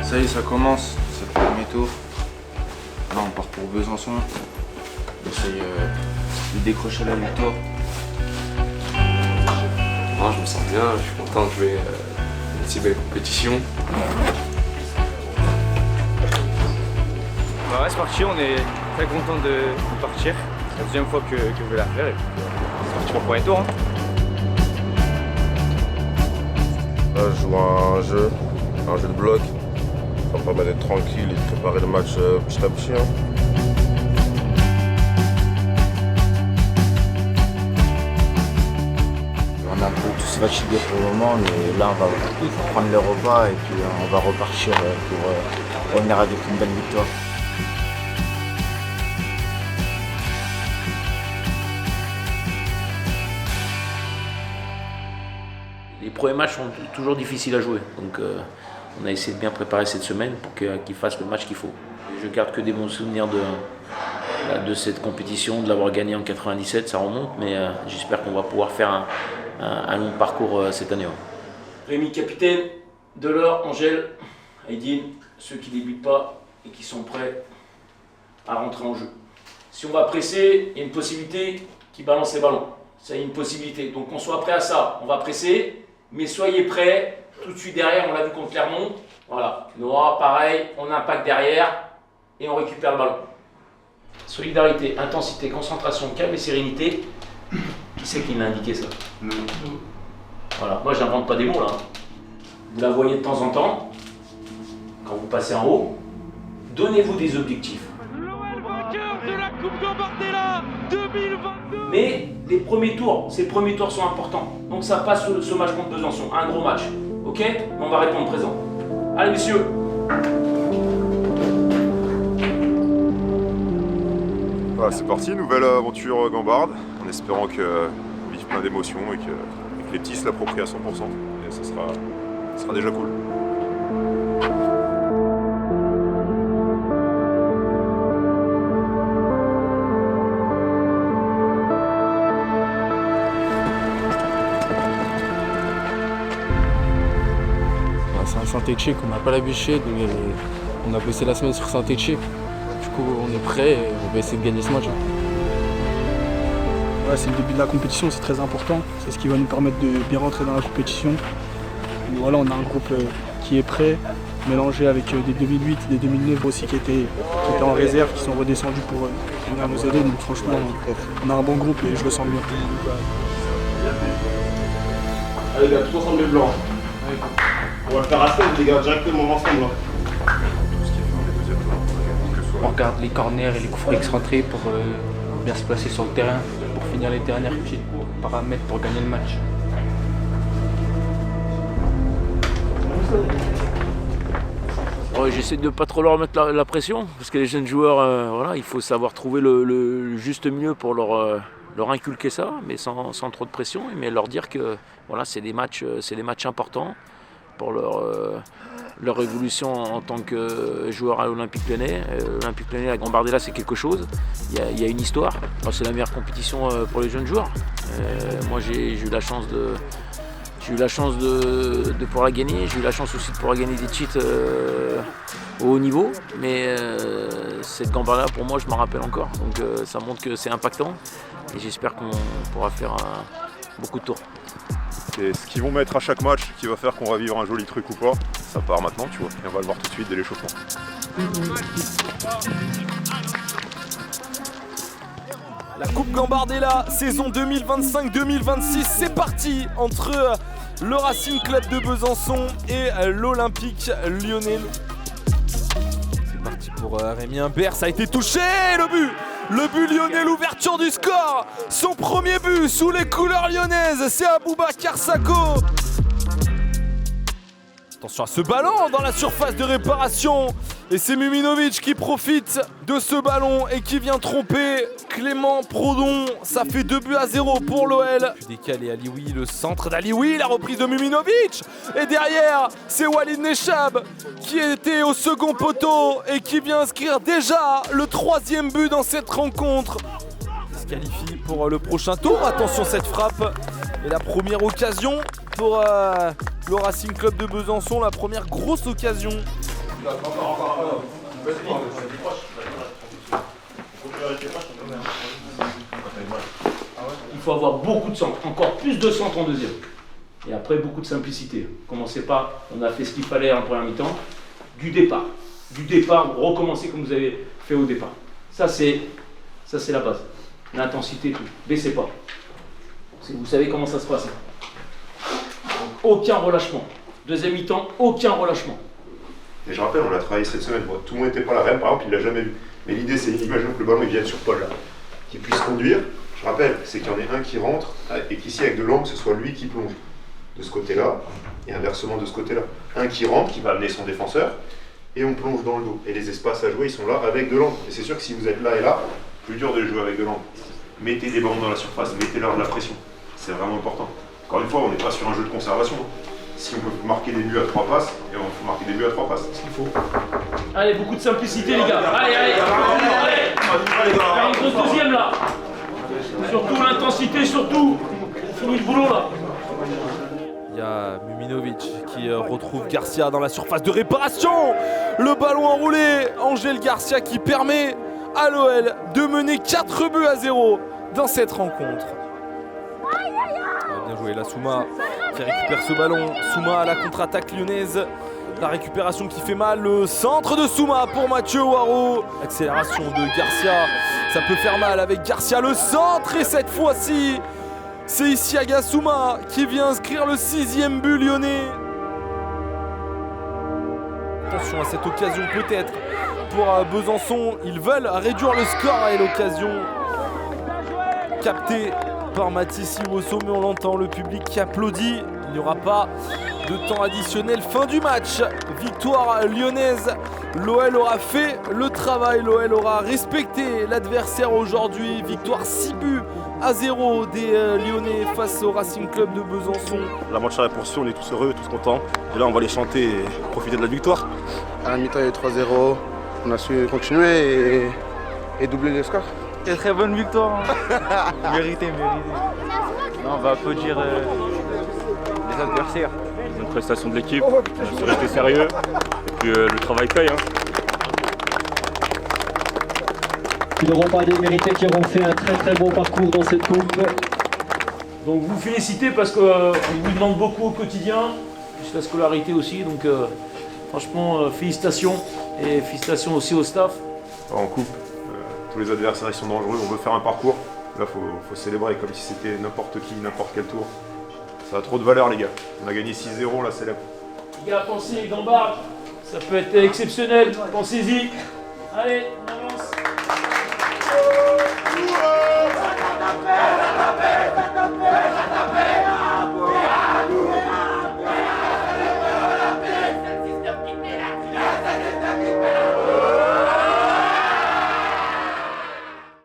Ça y est, ça commence, c'est le premier tour. Là, on part pour Besançon. On essaye de décrocher la victoire. Non, je me sens bien, je suis content de jouer une si belle compétition. Bah ouais, c'est parti, on est très content de partir. C'est la deuxième fois que je vais la faire et puis c'est parti pour le premier tour. Là, je joue un jeu de bloc. Ça me permet d'être tranquille et de préparer le match petit à petit. On est un peu tous fatigués pour le moment, mais là, on va prendre le repas et puis on va repartir pour revenir avec une belle victoire. Les premiers matchs sont toujours difficiles à jouer, donc on a essayé de bien préparer cette semaine pour qu'ils fassent le match qu'il faut. Je garde que des bons souvenirs de cette compétition, de l'avoir gagné en 97, ça remonte, mais j'espère qu'on va pouvoir faire un long parcours cette année. Rémi, capitaine, Delors, Angèle, Aydin, ceux qui ne débutent pas et qui sont prêts à rentrer en jeu. Si on va presser, il y a une possibilité qu'ils balancent les ballons. Ça, il y a une possibilité. Donc qu'on soit prêt à ça, on va presser, mais soyez prêts, tout de suite derrière, on l'a vu contre Clermont. Voilà, Noah, pareil, on impacte derrière et on récupère le ballon. Solidarité, intensité, concentration, calme et sérénité. Qui c'est qui l'a indiqué ça? Voilà, moi je n'invente pas des mots là. Vous la voyez de temps en temps, quand vous passez en haut, donnez-vous des objectifs. L'OL vainqueur de la Coupe Gambardella 2022. Mais les premiers tours, ces premiers tours sont importants. Donc ça passe ce match contre Besançon, un gros match. Ok? On va répondre présent. Allez messieurs. Voilà, c'est parti, nouvelle aventure gambarde, en espérant que vive plein d'émotions et que les petits se l'approprient à 100%. Et ça sera déjà cool. C'est un Saint-Étienne qu'on n'a pas l'habitude, mais on a bossé la semaine sur Saint-Étienne. Du coup, on est prêt et on va essayer de gagner ce match. Ouais, c'est le début de la compétition, c'est très important. C'est ce qui va nous permettre de bien rentrer dans la compétition. Et voilà, on a un groupe qui est prêt, mélangé avec des 2008, des 2009 aussi qui étaient en réserve, qui sont redescendus pour venir nous aider. Donc franchement, on a un bon groupe et je le sens bien. Allez les gars, tous ensemble les blancs. On va le faire à 7 les gars, directement ensemble. On regarde les corners et les coups francs excentrés pour bien se placer sur le terrain, pour finir les derniers petits paramètres pour gagner le match. J'essaie de ne pas trop leur mettre la pression, parce que les jeunes joueurs, voilà, il faut savoir trouver le juste milieu pour leur inculquer ça, mais sans trop de pression, mais leur dire que voilà, c'est des matchs importants pour leur évolution en tant que joueur à l'Olympique Lyonnais. L'Olympique Lyonnais, la Gambardella, c'est quelque chose. Il y a une histoire. Enfin, c'est la meilleure compétition pour les jeunes joueurs. Moi, j'ai eu la chance de pouvoir la gagner. J'ai eu la chance aussi de pouvoir gagner des titres au haut niveau. Mais cette Gambardella, pour moi, je m'en rappelle encore. Donc ça montre que c'est impactant. Et j'espère qu'on pourra faire beaucoup de tours. C'est ce qu'ils vont mettre à chaque match qui va faire qu'on va vivre un joli truc ou pas. Ça part maintenant, tu vois. Et on va le voir tout de suite dès l'échauffement. La Coupe Gambardella, saison 2025-2026, c'est parti entre le Racing Club de Besançon et l'Olympique Lyonnais. C'est parti pour Rémi Imbert, ça a été touché, le but lyonnais, l'ouverture du score, son premier but sous les couleurs lyonnaises, c'est Aboubacar Sako. Attention à ce ballon dans la surface de réparation. Et c'est Muminovic qui profite de ce ballon et qui vient tromper Clément Prodon. Ça fait 2-0 pour l'OL. Décalé Alioui, le centre d'Alioui, la reprise de Muminovic. Et derrière, c'est Walid Nechab qui était au second poteau et qui vient inscrire déjà le 3e but dans cette rencontre. Il se qualifie pour le prochain tour. Attention, cette frappe est la première occasion pour le Racing Club de Besançon, la première grosse occasion Il faut avoir beaucoup de centre, encore plus de centre en deuxième. Et après, beaucoup de simplicité. Commencez pas, on a fait ce qu'il fallait en première mi-temps. Du départ, recommencez comme vous avez fait au départ. Ça c'est la base. L'intensité, tout. Baissez pas. Vous savez comment ça se passe. Aucun relâchement. Deuxième mi-temps, aucun relâchement. Et je rappelle, on l'a travaillé cette semaine. Bon, tout le monde n'était pas là. Rennes, par exemple, il l'a jamais vu. Mais l'idée, c'est imaginons que le ballon il vienne sur Paul là, qu'il puisse conduire. Je rappelle, c'est qu'il y en ait un qui rentre et qu'ici, avec de l'angle, ce soit lui qui plonge de ce côté-là et inversement de ce côté-là. Un qui rentre, qui va amener son défenseur et on plonge dans le dos. Et les espaces à jouer, ils sont là avec de l'angle. Et c'est sûr que si vous êtes là et là, plus dur de jouer avec de l'angle. Mettez des ballons dans la surface, mettez-leur de la pression. C'est vraiment important. Encore une fois, on n'est pas sur un jeu de conservation. Si on peut marquer des buts à 3 passes, et on peut marquer des buts à 3 passes, c'est ce qu'il faut. Allez, beaucoup de simplicité les gars. Allez. Faire une grosse deuxième là. Surtout l'intensité, surtout. Finis le boulot là. Il y a Muminovic qui retrouve Garcia dans la surface de réparation. Le ballon enroulé. Angel Garcia qui permet à l'OL de mener 4-0 dans cette rencontre. Bien joué, la Souma qui récupère ce ballon. Souma à la contre-attaque lyonnaise. La récupération qui fait mal. Le centre de Souma pour Mathieu Waro. Accélération de Garcia. Ça peut faire mal avec Garcia. Le centre et cette fois-ci, c'est Isiaga Souma qui vient inscrire le 6e but lyonnais. Attention à cette occasion peut-être pour Besançon. Ils veulent réduire le score et l'occasion captée par Mathis Iwosso, mais on l'entend, le public qui applaudit. Il n'y aura pas de temps additionnel. Fin du match. Victoire lyonnaise. L'OL aura fait le travail. L'OL aura respecté l'adversaire aujourd'hui. Victoire 6-0 des Lyonnais face au Racing Club de Besançon. La match à la poursuite, on est tous heureux, tous contents. Et là, on va les chanter et profiter de la victoire. À la mi-temps, il y a eu 3-0. On a su continuer et doubler le score. Quelle très bonne victoire. Hein. Mérité. Non, on va applaudir les adversaires. Une prestation de l'équipe, c'est resté sérieux. Et puis le travail paye. Hein. Qui n'auront pas démérité, qui auront fait un très bon parcours dans cette coupe. Donc vous félicitez parce qu'on vous demande beaucoup au quotidien, plus la scolarité aussi, donc franchement félicitations et félicitations aussi au staff. En coupe, tous les adversaires ils sont dangereux, on veut faire un parcours. Là faut célébrer comme si c'était n'importe qui, n'importe quel tour. Ça a trop de valeur les gars. On a gagné 6-0, là célèbre. Les gars, pensez, Gambard, ça peut être exceptionnel, pensez-y. Allez, on avance.